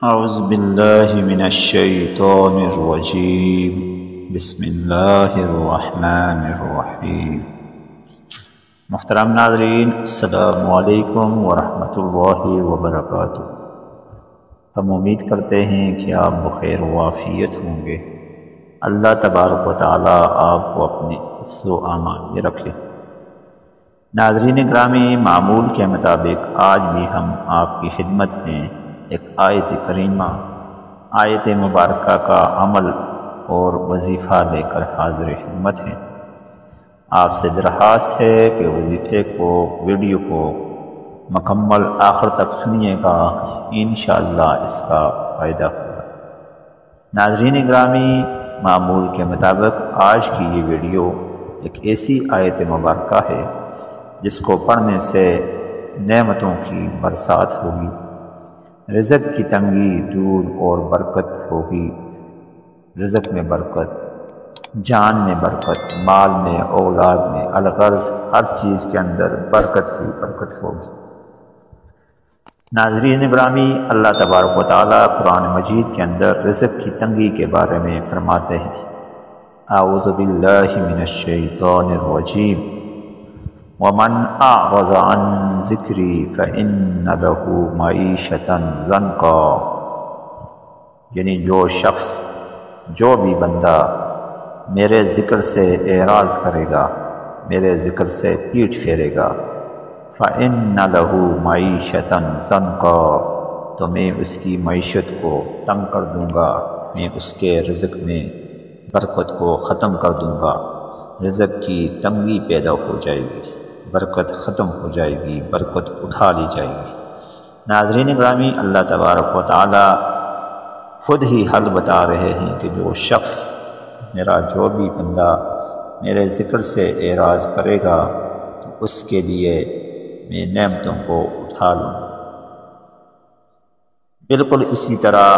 اعوذ باللہ من الشیطان الرجیم بسم اللہ الرحمن الرحیم۔ محترم ناظرین، السلام علیکم ورحمۃ اللہ وبرکاتہ۔ ہم امید کرتے ہیں کہ آپ بخیر و عافیت ہوں گے۔ اللہ تبارک و تعالی آپ کو اپنے حفظ و امان میں رکھے۔ ناظرین گرامی، معمول کے مطابق آج بھی ہم آپ کی خدمت میں ایک آیت کریمہ، آیت مبارکہ کا عمل اور وظیفہ لے کر حاضر خدمت ہیں۔ آپ سے درخواست ہے کہ وظیفے کو، ویڈیو کو مکمل آخر تک سنیے گا، انشاءاللہ اس کا فائدہ ہوگا۔ ناظرین گرامی، معمول کے مطابق آج کی یہ ویڈیو ایک ایسی آیت مبارکہ ہے جس کو پڑھنے سے نعمتوں کی برسات ہوگی، رزق کی تنگی دور اور برکت ہوگی۔ رزق میں برکت، جان میں برکت، مال میں، اولاد میں، الغرض ہر چیز کے اندر برکت ہی برکت ہوگی۔ ناظرین گرامی، اللہ تبارک و تعالیٰ قرآن مجید کے اندر رزق کی تنگی کے بارے میں فرماتے ہیں، اعوذ باللہ من الشیطان الرجیم، وَمَنْ أَعْرَضَ عَنْ ذِكْرِي فَإِنَّ لَهُ مَعِيشَةً ضَنْكًا، یعنی جو شخص، جو بھی بندہ میرے ذکر سے اعراض کرے گا، میرے ذکر سے پیٹھ پھیرے گا، فَإِنَّ لَهُ مَعِيشَةً ضَنْكًا، تو میں اس کی معیشت کو تنگ کر دوں گا، میں اس کے رزق میں برکت کو ختم کر دوں گا، رزق کی تنگی پیدا ہو جائے گی، برکت ختم ہو جائے گی، برکت اٹھا لی جائے گی۔ ناظرین گرامی، اللہ تبارک و تعالی خود ہی حل بتا رہے ہیں کہ جو شخص، میرا جو بھی بندہ میرے ذکر سے اعراض کرے گا تو اس کے لیے میں نعمتوں کو اٹھا لوں۔ بالکل اسی طرح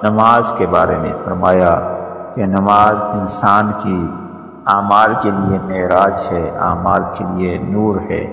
نماز کے بارے میں فرمایا کہ نماز انسان کی اعمال کے لیے معراج ہے، اعمال کے لیے نور ہے،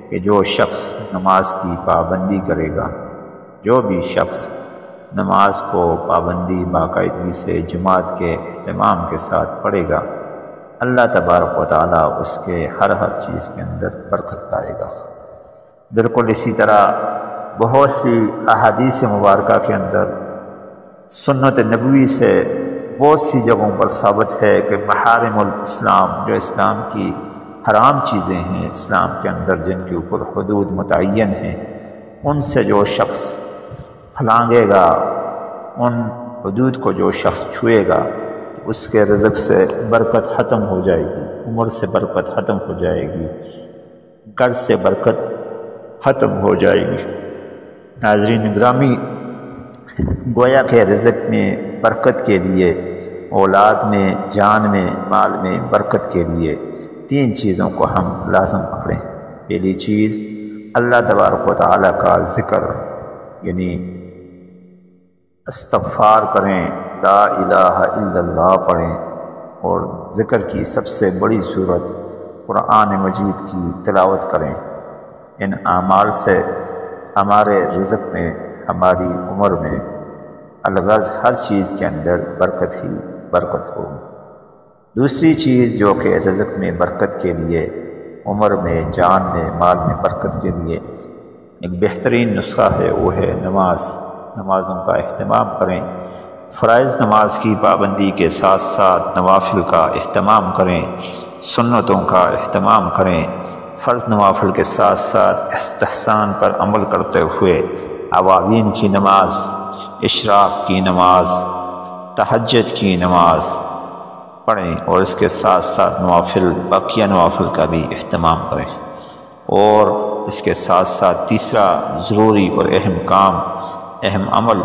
کہ جو شخص نماز کی پابندی کرے گا، جو بھی شخص نماز کو پابندی، باقاعدگی سے جماعت کے اہتمام کے ساتھ پڑھے گا، اللہ تبارک و تعالیٰ اس کے ہر چیز کے اندر برکت لائے گا۔ بالکل اسی طرح بہت سی احادیث مبارکہ کے اندر، سنت نبوی سے بہت سی جگہوں پر ثابت ہے کہ محارم الاسلام، جو اسلام کی حرام چیزیں ہیں، اسلام کے اندر جن کے اوپر حدود متعین ہیں، ان سے جو شخص پھلانگے گا، ان حدود کو جو شخص چھوئے گا، اس کے رزق سے برکت ختم ہو جائے گی، عمر سے برکت ختم ہو جائے گی، قرض سے برکت ختم ہو جائے گی۔ ناظرین گرامی، گویا کہ رزق میں برکت کے لیے، اولاد میں، جان میں، مال میں برکت کے لیے تین چیزوں کو ہم لازم پکڑیں۔ پہلی چیز، اللہ تبارک و تعالیٰ کا ذکر، یعنی استغفار کریں، لا الہ الا اللہ پڑھیں، اور ذکر کی سب سے بڑی صورت قرآن مجید کی تلاوت کریں۔ ان اعمال سے ہمارے رزق میں، ہماری عمر میں، الغرض ہر چیز کے اندر برکت ہی برکت ہوگی۔ دوسری چیز جو کہ رزق میں برکت کے لیے، عمر میں، جان میں، مال میں برکت کے لیے ایک بہترین نسخہ ہے، وہ ہے نماز۔ نمازوں کا اہتمام کریں، فرائض نماز کی پابندی کے ساتھ ساتھ نوافل کا اہتمام کریں، سنتوں کا اہتمام کریں، فرض نوافل کے ساتھ ساتھ استحسان پر عمل کرتے ہوئے عوامین کی نماز، اشراق کی نماز، تہجد کی نماز پڑھیں، اور اس کے ساتھ ساتھ نوافل، باقیہ نوافل کا بھی اہتمام کریں۔ اور اس کے ساتھ ساتھ تیسرا ضروری اور اہم کام، اہم عمل،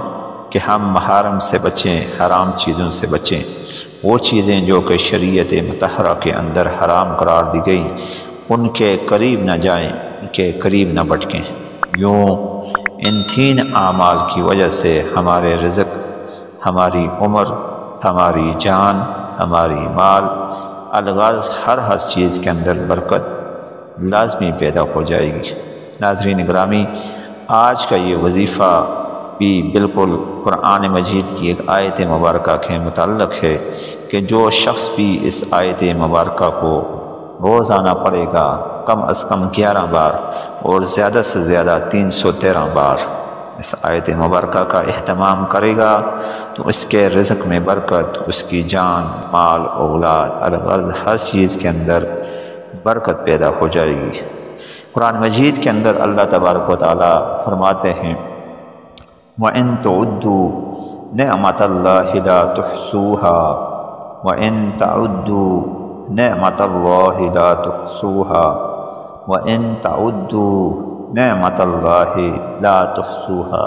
کہ ہم محارم سے بچیں، حرام چیزوں سے بچیں۔ وہ چیزیں جو کہ شریعت مطہرہ کے اندر حرام قرار دی گئی، ان کے قریب نہ جائیں، ان کے قریب نہ بھٹکیں۔ یوں ان تین اعمال کی وجہ سے ہمارے رزق، ہماری عمر، ہماری جان، ہماری مال، الغرض ہر چیز کے اندر برکت لازمی پیدا ہو جائے گی۔ ناظرین گرامی، آج کا یہ وظیفہ بھی بالکل قرآن مجید کی ایک آیت مبارکہ کے متعلق ہے کہ جو شخص بھی اس آیت مبارکہ کو روزانہ پڑھے گا کم از کم 11 بار اور زیادہ سے زیادہ 313 بار اس آیت مبارکہ کا اہتمام کرے گا تو اس کے رزق میں برکت، اس کی جان، مال، اولاد، ہر چیز کے اندر برکت پیدا ہو جائے گی۔ قرآن مجید کے اندر اللہ تبارک و تعالی فرماتے ہیں وَإِن تَعُدُّوا نِعْمَتَ اللَّهِ لَا تُحْصُوهَا وَإِن تَعُدُّوا نِعْمَتَ اللَّهِ لَا تُحْصُوهَا وَإِن تَعُدُّوا نِعْمَتَ اللَّهِ لَا تُحْصُوهَا،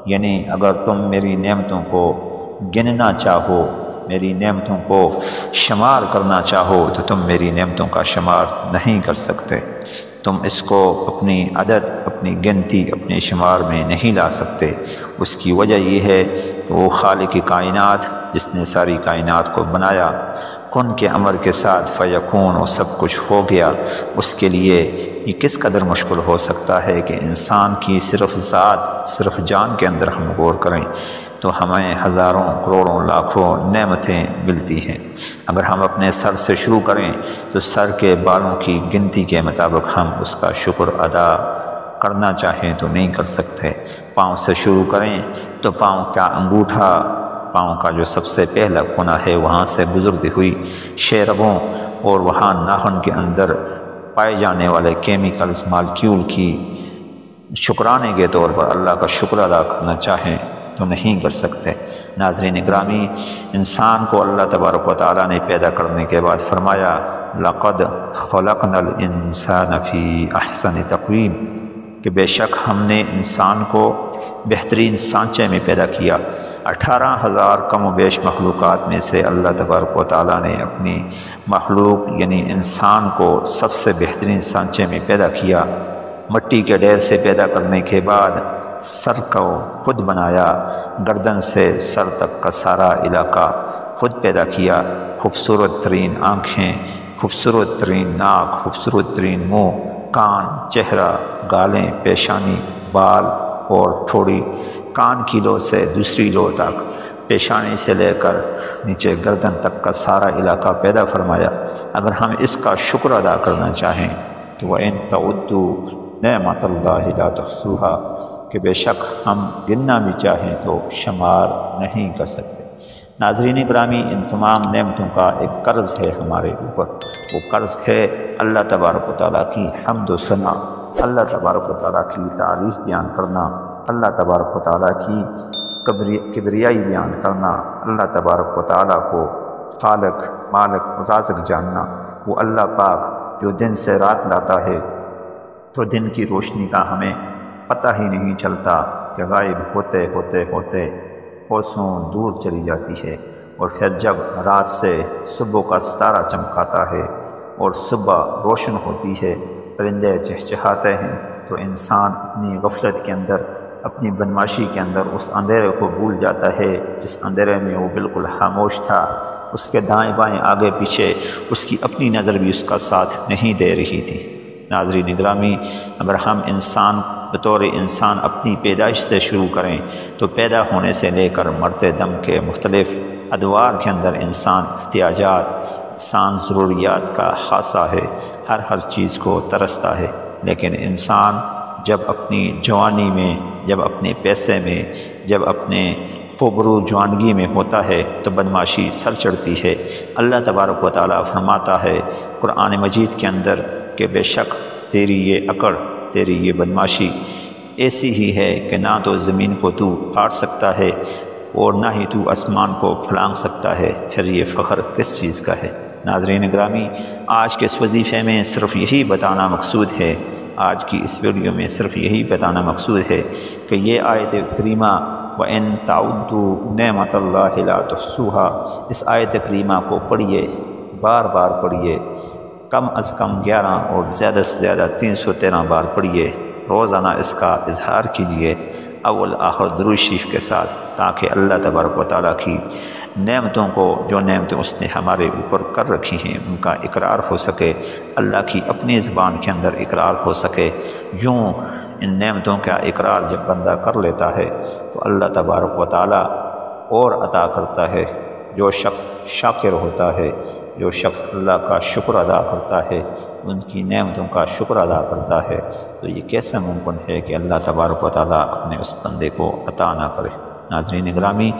یعنی اگر تم میری نعمتوں کو گننا چاہو، میری نعمتوں کو شمار کرنا چاہو تو تم میری نعمتوں کا شمار نہیں کر سکتے، تم اس کو اپنی عدد، اپنی گنتی، اپنے شمار میں نہیں لا سکتے۔ اس کی وجہ یہ ہے کہ وہ خالق کائنات جس نے ساری کائنات کو بنایا، کن کے امر کے ساتھ فیکون وہ سب کچھ ہو گیا، اس کے لیے یہ کس قدر مشکل ہو سکتا ہے کہ انسان کی صرف ذات، صرف جان کے اندر ہم غور کریں تو ہمیں ہزاروں، کروڑوں، لاکھوں نعمتیں ملتی ہیں۔ اگر ہم اپنے سر سے شروع کریں تو سر کے بالوں کی گنتی کے مطابق ہم اس کا شکر ادا کرنا چاہیں تو نہیں کر سکتے۔ پاؤں سے شروع کریں تو پاؤں کا انگوٹھا، پاؤں کا جو سب سے پہلا کونا ہے وہاں سے گزرتی ہوئی شیربوں اور وہاں ناخن کے اندر پائے جانے والے کیمیکلز، مالکیول کی شکرانے کے طور پر اللہ کا شکر ادا کرنا چاہیں تو نہیں کر سکتے۔ ناظرین گرامی، انسان کو اللہ تبارک و تعالیٰ نے پیدا کرنے کے بعد فرمایا لَقَدْ خَلَقْنَا الْإِنسَانَ فِي أَحْسَنِ تَقْوِيمٍ، کہ بے شک ہم نے انسان کو بہترین سانچے میں پیدا کیا۔ 18,000 کم و بیش مخلوقات میں سے اللہ تبارک و تعالیٰ نے اپنی مخلوق یعنی انسان کو سب سے بہترین سانچے میں پیدا کیا۔ مٹی کے ڈھیر سے پیدا کرنے کے بعد سر کو خود بنایا، گردن سے سر تک کا سارا علاقہ خود پیدا کیا۔ خوبصورت ترین آنکھیں، خوبصورت ترین ناک، خوبصورت ترین منہ، کان، چہرہ، گالیں، پیشانی، بال اور تھوڑی کان کی لو سے دوسری لو تک، پیشانی سے لے کر نیچے گردن تک کا سارا علاقہ پیدا فرمایا۔ اگر ہم اس کا شکر ادا کرنا چاہیں تو وَإِن تَعُدُّوا نِعْمَتَ اللَّهِ لَا تُحْصُوهَا، کہ بے شک ہم گننا بھی چاہیں تو شمار نہیں کر سکتے۔ ناظرین گرامی، ان تمام نعمتوں کا ایک قرض ہے ہمارے اوپر، وہ قرض ہے اللہ تبارک و تعالیٰ کی حمد و ثنا، اللہ تبارک و تعالیٰ کی تعریف بیان کرنا، اللہ تبارک و تعالیٰ کی کبریائی بیان کرنا، اللہ تبارک و تعالیٰ کو خالق، مالک، رازق جاننا۔ وہ اللہ پاک جو دن سے رات لاتا ہے تو دن کی روشنی کا ہمیں پتہ ہی نہیں چلتا کہ غائب ہوتے ہوتے ہوتے کوسوں دور چلی جاتی ہے، اور پھر جب رات سے صبح کا ستارہ چمکاتا ہے اور صبح روشن ہوتی ہے، پرندے چہچہاتے ہیں تو انسان اپنی غفلت کے اندر، اپنی بدمعاشی کے اندر اس اندھیرے کو بھول جاتا ہے جس اندھیرے میں وہ بالکل خاموش تھا، اس کے دائیں بائیں آگے پیچھے اس کی اپنی نظر بھی اس کا ساتھ نہیں دے رہی تھی۔ ناظرین گرامی، اگر ہم انسان بطور انسان اپنی پیدائش سے شروع کریں تو پیدا ہونے سے لے کر مرتے دم کے مختلف ادوار کے اندر انسان احتیاجات، انسان ضروریات کا خاصہ ہے، ہر چیز کو ترستا ہے، لیکن انسان جب اپنی جوانی میں، جب اپنے پیسے میں، جب اپنے خوبرو جوانگی میں ہوتا ہے تو بدمعاشی سر چڑھتی ہے۔ اللہ تبارک و تعالیٰ فرماتا ہے قرآن مجید کے اندر کہ بے شک تیری یہ اکڑ، تیری یہ بدمعاشی ایسی ہی ہے کہ نہ تو زمین کو تو پھاڑ سکتا ہے اور نہ ہی تو آسمان کو پھلانگ سکتا ہے، پھر یہ فخر کس چیز کا ہے؟ ناظرین گرامی، آج کے اس وظیفے میں صرف یہی بتانا مقصود ہے، آج کی اس ویڈیو میں صرف یہی بتانا مقصود ہے کہ یہ آیت کریمہ وَإِن تَعُدُّوا نِعْمَتَ اللَّهِ لَا تُحْصُوهَا، اس آیت کریمہ کو پڑھیے، بار بار پڑھیے، کم از کم 11 اور زیادہ سے زیادہ 313 بار پڑھیے، روزانہ اس کا اظہار کیجیے اول آخر درود شریف کے ساتھ، تاکہ اللہ تبارک و تعالیٰ کی نعمتوں کو، جو نعمتیں اس نے ہمارے اوپر کر رکھی ہیں، ان کا اقرار ہو سکے، اللہ کی اپنی زبان کے اندر اقرار ہو سکے۔ یوں ان نعمتوں کا اقرار جب بندہ کر لیتا ہے تو اللہ تبارک و تعالیٰ اور عطا کرتا ہے۔ جو شخص شاکر ہوتا ہے، جو شخص اللہ کا شکر ادا کرتا ہے، ان کی نعمتوں کا شکر ادا کرتا ہے، تو یہ کیسے ممکن ہے کہ اللہ تبارک و تعالیٰ اپنے اس بندے کو عطا نہ کرے۔ ناظرین گرامی،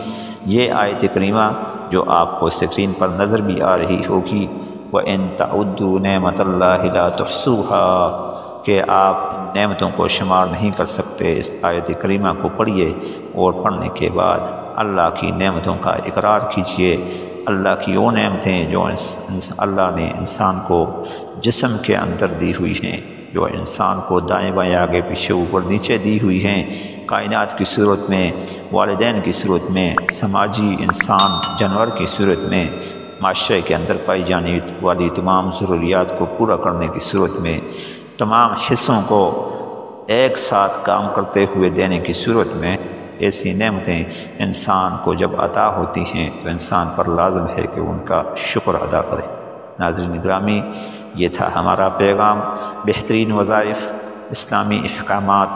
یہ آیت کریمہ جو آپ کو اسکرین پر نظر بھی آ رہی ہوگی، وَإِن تَعُدُّوا نِعْمَتَ اللَّهِ لَا تُحْصُوهَا، کہ آپ ان نعمتوں کو شمار نہیں کر سکتے۔ اس آیت کریمہ کو پڑھیے اور پڑھنے کے بعد اللہ کی نعمتوں کا اقرار کیجیے۔ اللہ کی وہ نعمتیں جو اللہ نے انسان کو جسم کے اندر دی ہوئی ہیں، جو انسان کو دائیں بائیں آگے پیچھے اوپر نیچے دی ہوئی ہیں، کائنات کی صورت میں، والدین کی صورت میں، سماجی انسان جانور کی صورت میں، معاشرے کے اندر پائی جانے والی تمام ضروریات کو پورا کرنے کی صورت میں، تمام حصوں کو ایک ساتھ کام کرتے ہوئے دینے کی صورت میں، ایسی نعمتیں انسان کو جب عطا ہوتی ہیں تو انسان پر لازم ہے کہ ان کا شکر ادا کرے۔ ناظرین گرامی، یہ تھا ہمارا پیغام۔ بہترین وظائف، اسلامی احکامات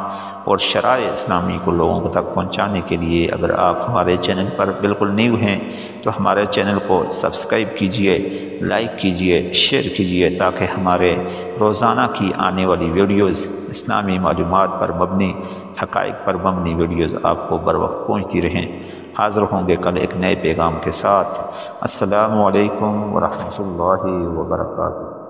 اور شرائع اسلامی کو لوگوں تک پہنچانے کے لیے اگر آپ ہمارے چینل پر بالکل نیو ہیں تو ہمارے چینل کو سبسکرائب کیجئے، لائک کیجئے، شیئر کیجئے، تاکہ ہمارے روزانہ کی آنے والی ویڈیوز، اسلامی معلومات پر مبنی، حقائق پر مبنی ویڈیوز آپ کو بر وقت پہنچتی رہیں۔ حاضر ہوں گے کل ایک نئے پیغام کے ساتھ۔ السلام علیکم ورحمۃ اللہ وبرکاتہ۔